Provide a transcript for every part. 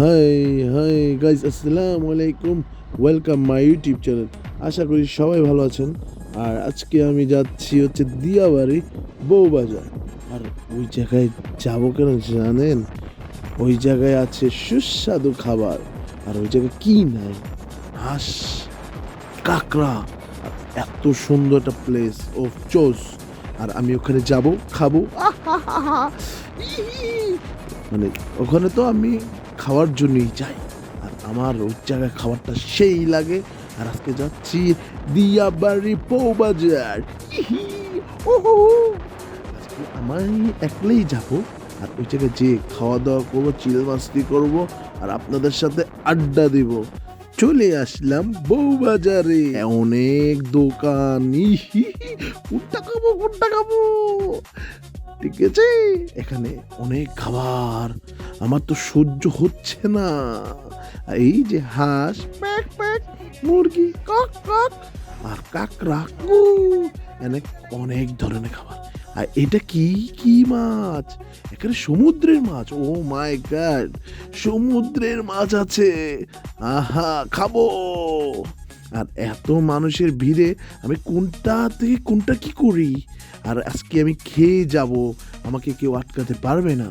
High high guys, আসসালামু আলাইকুম। Welcome my YouTube channel. আশা করি সবাই ভালো আছেন। আর আজকে আমি যাচ্ছি হচ্ছে দিয়াবাড়ি বউবাজার। আর ওই জায়গায় যাবো কেন জানেন? ওই জায়গায় আছে সুস্বাদু খাবার। আর ওই জায়গায় কি নাই? হাঁস, কাঁকড়া, আর এত সুন্দর একটা প্লেস ও চোস। আর আমি ওখানে যাব, খাবো। মানে ওখানে তো আমি খাওয়ার জন্যই যাই। আর আমার ওই জায়গায় খাবারটা সেই লাগে। আর আজকে যাচ্ছি দিয়াবাড়ি বউবাজার। ইহি, ওহো, আজকে আমি একলাই যাব। আর ওই জায়গায় যে খাওয়া দাওয়া করবো, চিল মাস্তি করবো, আর আপনাদের সাথে আড্ডা দিব। চলে আসলাম বউবাজারে। অনেক দোকান, ইহি, কোনটা খাবো কোনটা খাবো, ঠিক আছে। এখানে অনেক খাবার, আমার তো সহ্য হচ্ছে না। এই যে হাঁস প্যাক প্যাক, মুরগি কক কক, আর কাকড়া কু, অনেক অনেক ধরনের খাবার। আর এটা কি কি মাছ? এখানে সমুদ্রের মাছ, ও মাই গড, সমুদ্রের মাছ আছে। আহা, খাবো। আর এত মানুষের ভিড়ে আমি কোনটা থেকে কোনটা কি করি? আর আজকে আমি খেয়ে যাব, আমাকে কেউ আটকাতে পারবে না।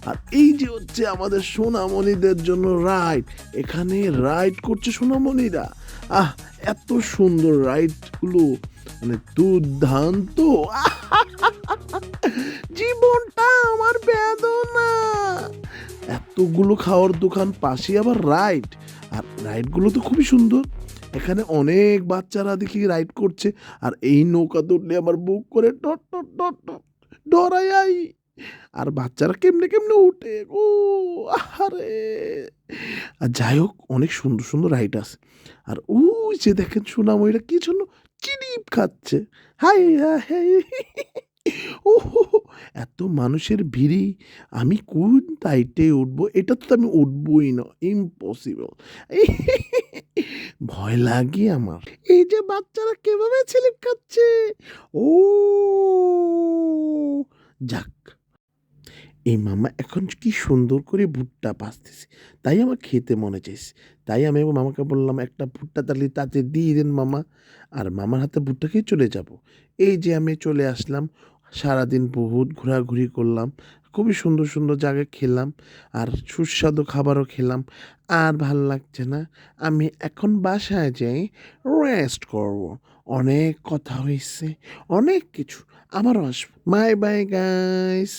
আর এই যে হচ্ছে আমাদের সোনামণিদের জন্য রাইড, এখানে রাইড করছে সোনামণিরা। আহ, এত সুন্দর রাইডগুলো, মানে দুর্দান্ত। জীবনটা আমার বেদনা। এতগুলো খাওয়ার দোকান, পাশে আবার রাইড। আর রাইডগুলো তো খুবই সুন্দর। এখানে অনেক বাচ্চারা দেখি রাইড করছে। আর এই নৌকা তুললে আমার বুক করে টট টট টট টট ডরাই। আর বাচ্চারা কেমনে কেমনে উঠে, ও আরে। আর যাই হোক, অনেক সুন্দর সুন্দর রাইড আছে। আর ওই যে দেখেন সোনাময়ীরা কি জন্য চিনিপ খাচ্ছে। হাই হাই, ও, এত মানুষের ভিড়ে আমি কোন রাইডে উঠবো? এটা তো আমি উঠবই না, ইম্পসিবল। ভয় লাগে আমার। এই যে বাচ্চারা কিভাবে স্লিপ খাচ্ছে, ও যাক। এই মামা এখন কি সুন্দর করে ভুট্টা ভাজতেছে, তাই আমার খেতে মনে চাইছে। তাই আমি আমার মামাকে বললাম, একটা ভুট্টা তালি তাতে দিয়ে দেন মামা। আর মামার হাতে ভুট্টা খেয়ে চলে যাব। এই যে আমি চলে আসলাম। সারাদিন বহুত ঘোরাঘুরি করলাম, খুবই সুন্দর সুন্দর জায়গায় খেলাম, আর সুস্বাদু খাবারও খেলাম। আর ভালো লাগছে না, আমি এখন বাসায় যাই রেস্ট করব। অনেক কথা হয়েছে, অনেক কিছু, আবারও আসবো। Bye bye guys.